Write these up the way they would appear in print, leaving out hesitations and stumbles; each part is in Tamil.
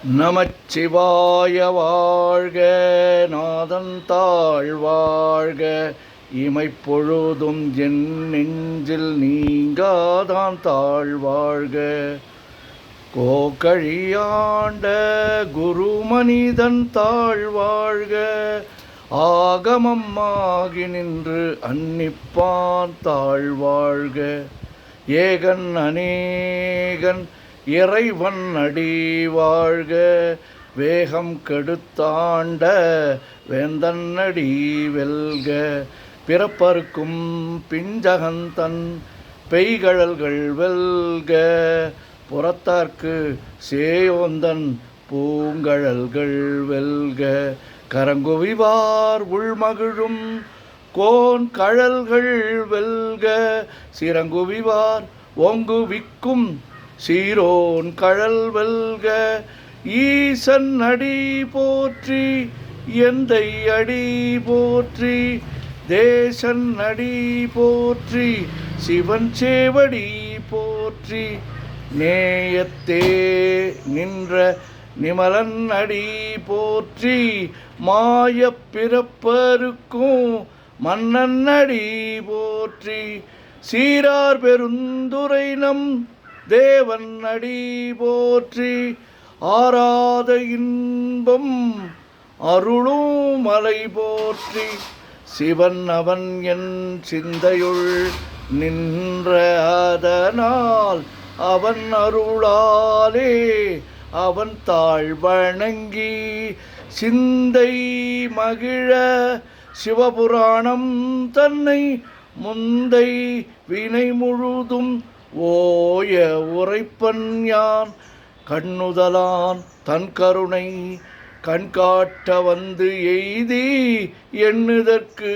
நமச்சிவாய வாழ்க, நாதன் தாழ் வாழ்க, இமைப்பொழுதும் என் நெஞ்சில் நீங்காதான் தாழ் வாழ்க. கோகழியாண்ட குருமனிதன் தாழ் வாழ்க, ஆகமம் ஆகி நின்று அன்னிப்பான் தாழ் வாழ்க. ஏகன் அநேகன் இறைவன் அடி வாழ்க, வேகம் கெடுத்தாண்ட வேந்தன் அடி வெல்க. பிறப்பருக்கும் பிஞ்சகந்தன் பெய்கழல்கள் வெல்க, புறத்தார்க்கு சேயோந்தன் பூங்கழல்கள் வெல்க. கரங்குவிவார் உள்மகிழும் கோன் கழல்கள் வெல்க, சிறங்குவிவார் ஓங்குவிக்கும் சீரோன் கழல் வெல்க. ஈசன் அடி போற்றி, எந்தை அடி போற்றி, தேசன் அடி போற்றி, சிவன் சேவடி போற்றி. நேயத்தே நின்ற நிமலன் அடி போற்றி, மாயப் பிறப்பருக்கும் மன்னன் அடி போற்றி. சீரார் பெருந்துரை நம் தேவன் அடி போற்றி, ஆராத இன்பம் அருளும் மலை போற்றி. சிவன் அவன் என் சிந்தையுள் நின்ற அதனால், அவன் அருளாலே அவன் தாழ் வணங்கி சிந்தை மகிழ சிவபுராணம் தன்னை முந்தை வினை முழுதும் ஓய உரைப்பன் யான். கண்ணுதலான் தன் கருணை கண்காட்ட வந்து எய்தி, எண்ணுதற்கு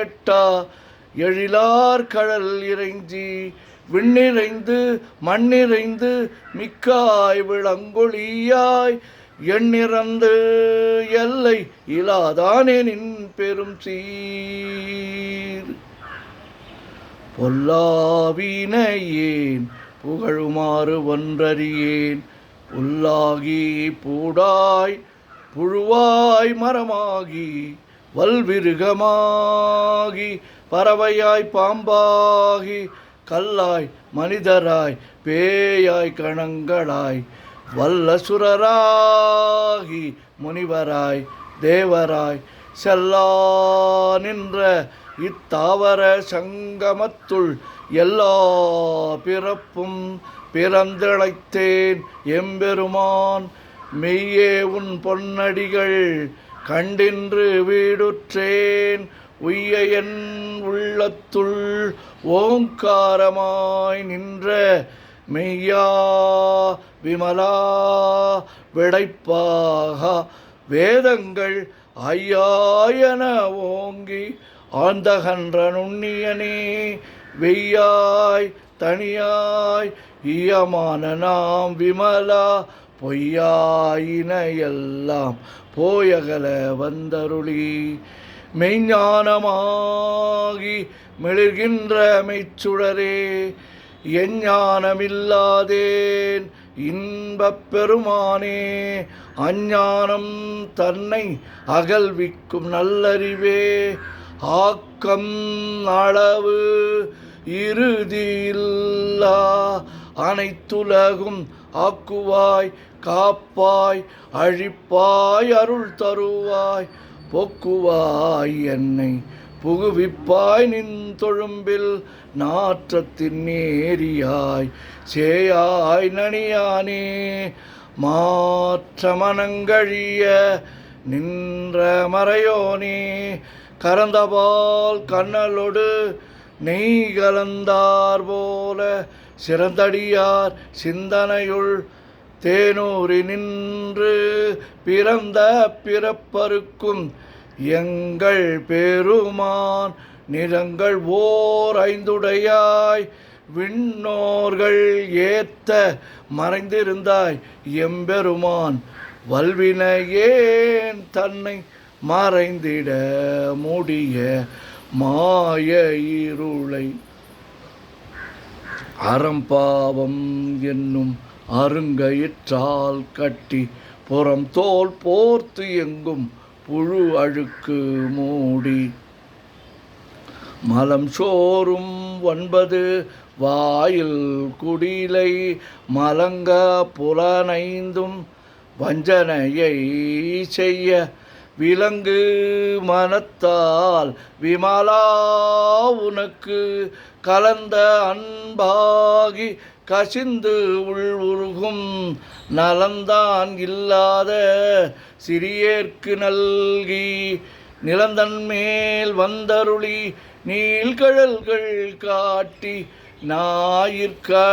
எட்டா எழிலார் கழல் இறைஞ்சி, விண்ணிறைந்து மண்ணிறைந்து மிக்காய் விளங்கொழியாய், எண்ணிறந்து எல்லை இலாதானே நின் பெரும் சீர். பொல்லாவினையேன் புகழுமாறு ஒன்றறியேன், புல்லாகி பூடாய் புழுவாய் மரமாகி வல்விருகமாகி பறவையாய் பாம்பாகி கல்லாய் மனிதராய் பேயாய் கணங்களாய் வல்லசுரராகி முனிவராய் தேவராய் செல்லா நின்ற இத்தாவர சங்கமத்துள் எல்லா பிறப்பும் பிறந்திழைத்தேன் எம்பெருமான். மெய்யே உன் பொன்னடிகள் கண்டின்று வீடுற்றேன், உய்ய என் உள்ளத்துள் ஓங்காரமாய் நின்ற மெய்யா விமலா விடைப்பாக. வேதங்கள் ஐயாயன ஓங்கி ஆந்தகன்ற நுண்ணியனே, வெய்யாய் தனியாய் ஈயமான நாம் விமலா, பொய்யாயின எல்லாம் போயகல வந்தருளி. மெய்ஞானமாகி மிளிர்கின்ற மெய்ச்சுடரே, எஞ்ஞானமில்லாதேன் இன்பப் பெருமானே, அஞ்ஞானம் தன்னை அகல்விக்கும் நல்லறிவே. ஆக்கம் அளவு இறுதியில்லா அனைத்துலகும் ஆக்குவாய் காப்பாய் அழிப்பாய் அருள் தருவாய், போக்குவாய் என்னை புகுவிப்பாய் நின் தொழும்பில் நாற்றத்தின் நேரியாய் சேயாய் நனியானே. மாற்ற மனங்கழிய நின்ற மறையோனே, கரந்தபால் கண்ணலோடு நெய் கலந்தார் போல சிறந்தடியார் சிந்தனையுள் தேனூரி நின்று பிறந்த பிறப்பருக்கும் எங்கள் பெருமான். நிறங்கள் ஓர் ஐந்துடையாய் விண்ணோர்கள் ஏத்த மறைந்திருந்தாய் எம்பெருமான். வல்வினையேன் தன்னை மறைந்திட மூடிய மாய இருளை, அறம்பாவம் என்னும் அருங்கயிற்றால் கட்டி புறம் தோல் போர்த்து எங்கும் புழு அழுக்கு மூடி மலம் சோறும் 9 வாயில் குடிலை மலங்க புலனைந்தும் வஞ்சனையை செய்ய விலங்கு மனத்தால் விமலா உனக்கு கலந்த அன்பாகி கசிந்து உள்வுருகும் நலந்தான் இல்லாத சிறியேற்கு நல்கி நிலந்தன் மேல் வந்தருளி நீள்கழல்கள் காட்டி ஞாயிற்கடையாய்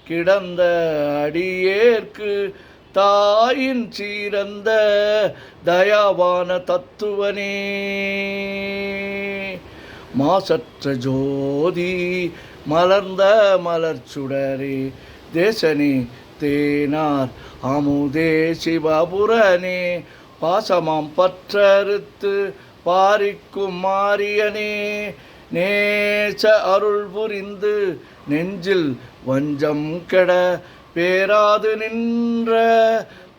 கிடந்த அடியேற்கு தாயின் சீரந்த தயாவான தத்துவனே மாசற்ற ஜோதி மலர்ந்த மலர்ச்சுடரே தேசனே தேனார் அமுதே சிவபுரனே பாசமாம் பற்றறுத்து பாரிக்கும் மாரியனே நேச அருள் புரிந்து நெஞ்சில் வஞ்சம் கெட பேராது நின்ற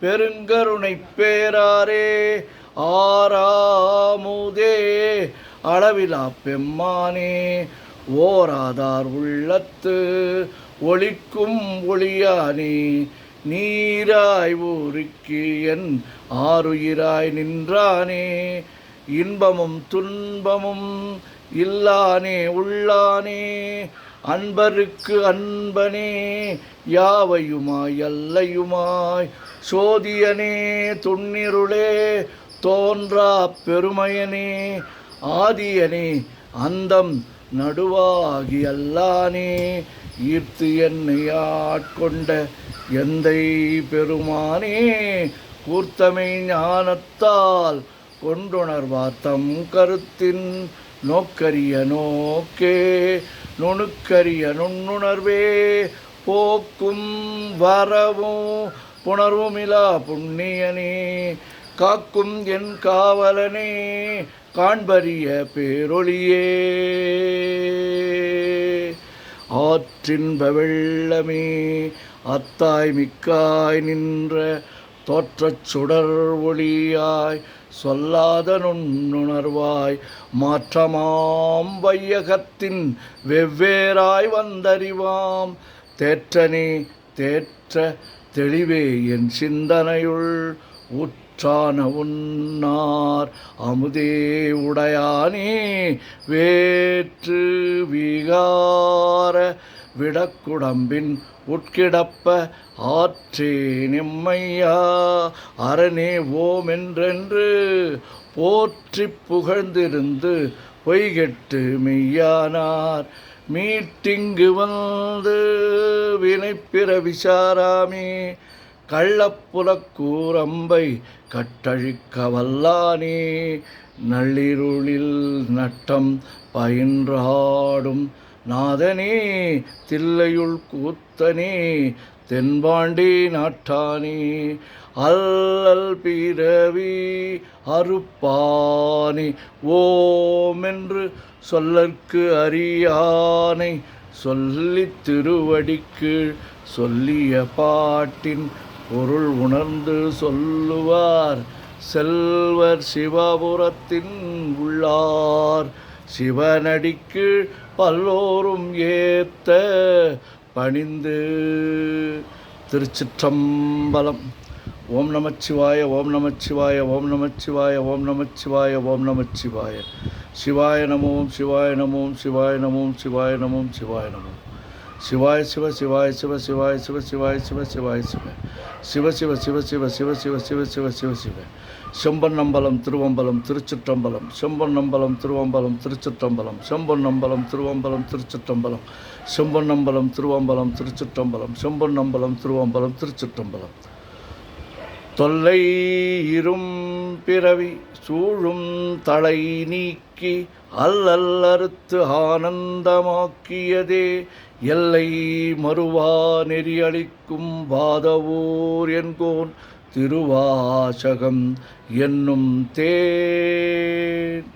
பெருங்கருணை பேராரே ஆறாமுதே அளவிலா பெம்மானே ஓராதார் உள்ளத்து ஒளிக்கும் ஒளியானே நீராய் ஊருக்கு என் ஆருயிராய் நின்றானே இன்பமும் துன்பமும் இல்லானே உள்ளானே அன்பருக்கு அன்பனே யாவையுமாய் அல்லையுமாய் சோதியனே துன்னிருளே தோன்றா பெருமையனே ஆதியனே அந்தம் நடுவாகி அல்லானே ஈர்த்து என்னை ஆட்கொண்ட எந்தை பெருமானே கூர்த்தமை ஞானத்தால் கொண்டுணர்வார் தம் கருத்தின் நோக்கரிய நோக்கே நுணுக்கரிய நுண்ணுணர்வே போக்கும் வரவும் புணர்வுமிலா புண்ணியனே காக்கும் என் காவலனே காண்பரிய பேரொளியே ஆற்றின்ப வெள்ளமே அத்தாய் மிக்காய் நின்ற தோற்றச் சுடர் ஒளியாய் சொல்லாத நுண்ணுணர்வாய் மாற்றமாம் வையகத்தின் வெவ்வேறாய் வந்தறிவாம் தேற்றனே தேற்ற தெளிவே என் சிந்தனையுள் உற்றான உன்னார் அமுதே உடையானே வேற்று விகார விடக்குடம்பின் உட்கிடப்ப ஆற்றே நிம்மையா அரணே ஓமென்றென்று போற்றி புகழ்ந்திருந்து பொய்கெட்டு மெய்யானார் மீட்டிங்கு வந்து வினைப்பிற விசாராமே கள்ளப்புலக்கூரம்பை கட்டழிக்க வல்லானே நள்ளிருளில் நட்டம் பயின்றாடும் நாதனே தில்லையுள் கூத்தனே தென்பாண்டி நாட்டானே அல்லல் பிறவி அறுப்பானே ஓமென்று சொல்லற்கு அறியானை சொல்லித் திருவடிக்கு சொல்லிய பாட்டின் பொருள் உணர்ந்து சொல்லுவார் செல்வர் சிவபுரத்தின் உள்ளார் சிவனடிக்கு பல்லோரும் ஏத்த பணிந்து. திருச்சிற்றம்பலம். ஓம் நமச்சிவாய ஓம் நமச்சிவாய ஓம் நமச்சிவாய ஓம் நமச்சிவாய ஓம் நமச்சிவாய. சிவாய நமோம் சிவாய நமோம் சிவாய நமோம் சிவாய நமோம் சிவாய நமோம். சிவாய சிவ சிவாய சிவ சிவாய சிவ சிவாய சிவ சிவாய சிவ சிவ சிவ சிவ சிவ சிவ சிவ சிவ சிவ சிவ சிவ. செம்பொன்னம்பலம் திருவம்பலம் திருச்சிற்றம்பலம். செம்பொன்னம்பலம் திருவம்பலம் திருச்சிற்றம்பலம். செம்பொன்னம்பலம் திருவம்பலம் திருச்சிற்றம்பலம். செம்பொன்னம்பலம் திருவம்பலம் திருச்சிற்றம்பலம். செம்பொன்னம்பலம் திருவம்பலம் திருச்சிற்றம்பலம். தொல்லை இரும் பிறவி சூழும் தலை நீக்கி அல்லல் அறுத்து ஆனந்தமாக்கியதே எல்லை மறுவா நெறியளிக்கும் வாதவூர் என்கோன் திருவாசகம் என்னும் தேன்.